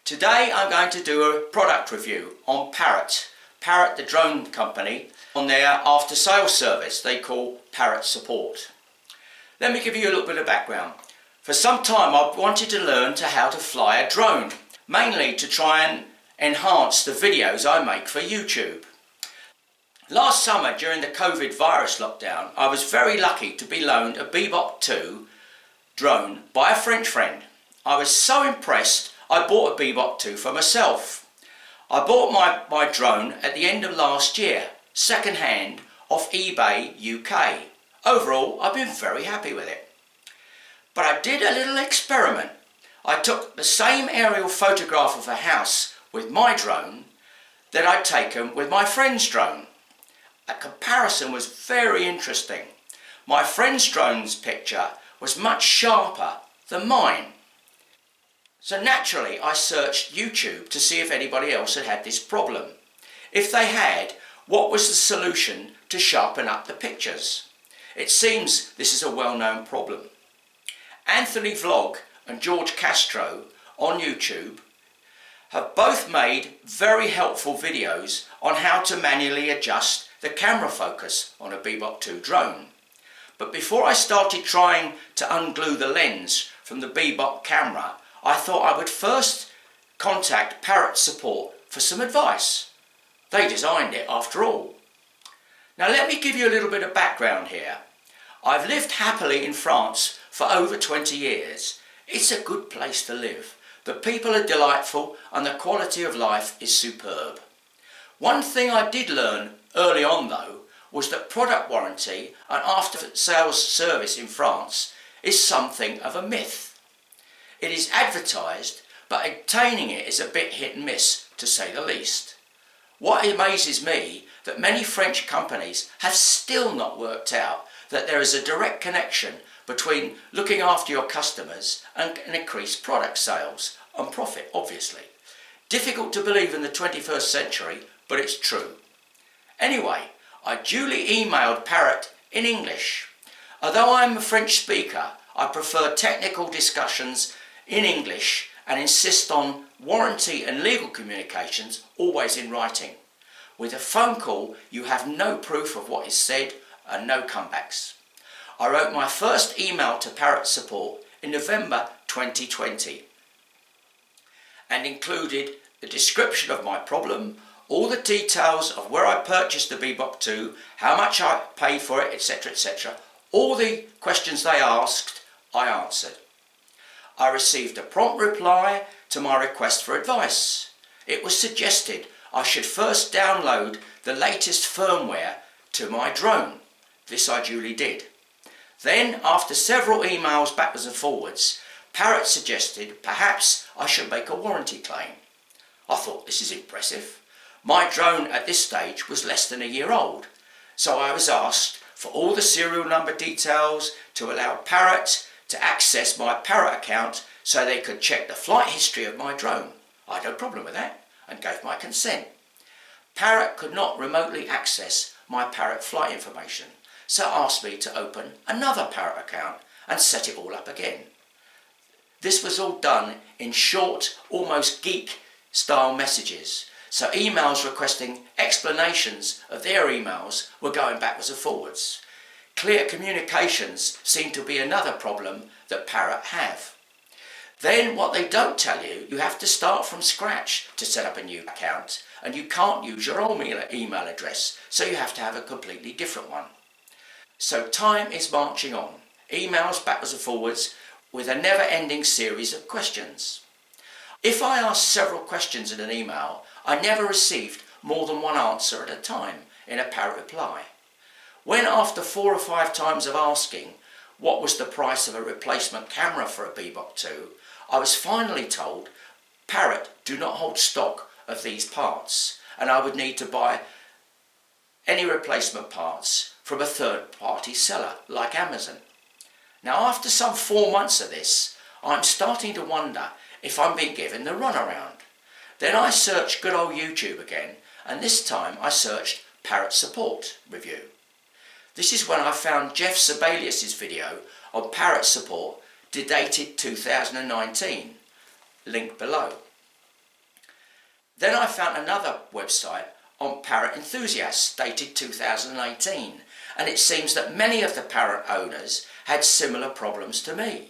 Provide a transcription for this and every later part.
Today I'm going to do a product review on Parrot the drone company, on their after sales service they call Parrot Support. Let me give you a little bit of background. For some time I've wanted to learn how to fly a drone, mainly to try and enhance the videos I make for YouTube. Last summer during the COVID virus lockdown I was very lucky to be loaned a Bebop 2 drone by a French friend. I was so impressed I bought a Bebop 2 for myself. I bought my drone at the end of last year, second hand, off eBay UK. Overall I've been very happy with it. But I did a little experiment. I took the same aerial photograph of a house with my drone that I'd taken with my friend's drone. A comparison was very interesting. My friend's drone's picture was much sharper than mine. So naturally I searched YouTube to see if anybody else had had this problem. If they had, what was the solution to sharpen up the pictures? It seems this is a well-known problem. Anthony Vlog and George Castro on YouTube have both made very helpful videos on how to manually adjust the camera focus on a Bebop 2 drone. But before I started trying to unglue the lens from the Bebop camera, I thought I would first contact Parrot Support for some advice. They designed it after all. Now let me give you a little bit of background here. I've lived happily in France for over 20 years. It's a good place to live. The people are delightful and the quality of life is superb. One thing I did learn early on though was that product warranty and after sales service in France is something of a myth. It is advertised, but obtaining it is a bit hit and miss, to say the least. What amazes me that many French companies have still not worked out that there is a direct connection between looking after your customers and increased product sales and profit, obviously. Difficult to believe in the 21st century, but it's true. Anyway, I duly emailed Parrot in English. Although I am a French speaker, I prefer technical discussions in English and insist on warranty and legal communications always in writing. With a phone call, you have no proof of what is said and no comebacks. I wrote my first email to Parrot Support in November 2020 and included the description of my problem, all the details of where I purchased the Bebop 2, how much I paid for it, etc, etc. All the questions they asked, I answered. I received a prompt reply to my request for advice. It was suggested I should first download the latest firmware to my drone. This I duly did. Then, after several emails backwards and forwards, Parrot suggested perhaps I should make a warranty claim. I thought, this is impressive. My drone at this stage was less than a year old, so I was asked for all the serial number details to allow Parrot to access my Parrot account so they could check the flight history of my drone. I had no problem with that and gave my consent. Parrot could not remotely access my Parrot flight information, so asked me to open another Parrot account and set it all up again. This was all done in short, almost geek style messages. So emails requesting explanations of their emails were going backwards and forwards. Clear communications seem to be another problem that Parrot have. Then what they don't tell you, you have to start from scratch to set up a new account and you can't use your old email address, so you have to have a completely different one. So time is marching on, emails backwards and forwards with a never-ending series of questions. If I asked several questions in an email, I never received more than one answer at a time in a Parrot reply. When after 4 or 5 times of asking what was the price of a replacement camera for a Bebop 2, I was finally told Parrot do not hold stock of these parts and I would need to buy any replacement parts from a third-party seller like Amazon. Now after some 4 months of this, I'm starting to wonder if I'm being given the runaround. Then I searched good old YouTube again, and this time I searched Parrot Support review. This is when I found Jeff Sibelius's video on Parrot Support dated 2019, link below. Then I found another website on Parrot enthusiasts dated 2018, and it seems that many of the Parrot owners had similar problems to me.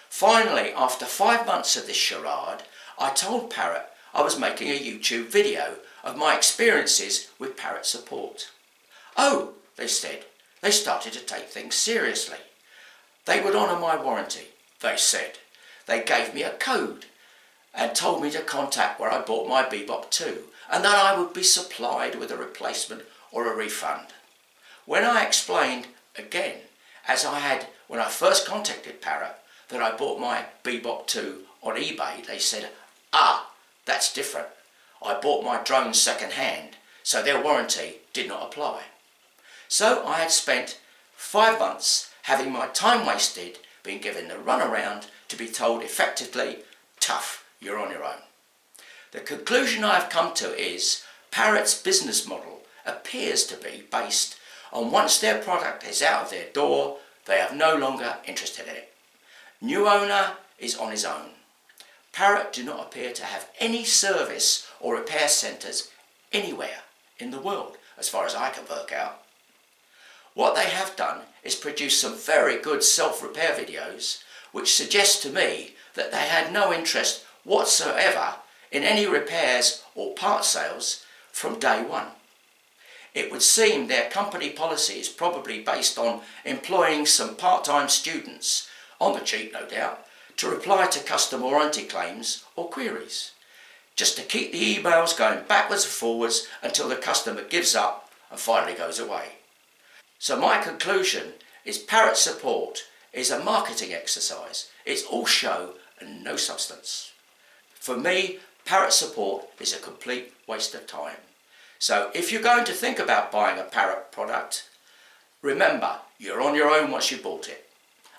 Finally, after 5 months of this charade, I told Parrot I was making a YouTube video of my experiences with Parrot support. Oh, they said, they started to take things seriously. They would honour my warranty, they said. They gave me a code and told me to contact where I bought my Bebop 2 and that I would be supplied with a replacement or a refund. When I explained again, as I had when I first contacted Parrot, that I bought my Bebop 2 on eBay, they said, that's different. I bought my drone second hand, so their warranty did not apply. So I had spent 5 months having my time wasted being given the runaround to be told effectively, tough, you're on your own. The conclusion I have come to is Parrot's business model appears to be based on once their product is out of their door, they are no longer interested in it. New owner is on his own. Parrot do not appear to have any service or repair centres anywhere in the world, as far as I can work out. What they have done is produce some very good self-repair videos which suggest to me that they had no interest whatsoever in any repairs or part sales from day one. It would seem their company policy is probably based on employing some part-time students, on the cheap no doubt, to reply to customer warranty claims or queries, just to keep the emails going backwards and forwards until the customer gives up and finally goes away. So my conclusion is Parrot support is a marketing exercise. It's all show and no substance. For me, Parrot support is a complete waste of time. So if you're going to think about buying a Parrot product, remember you're on your own once you bought it.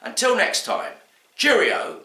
Until next time, cheerio.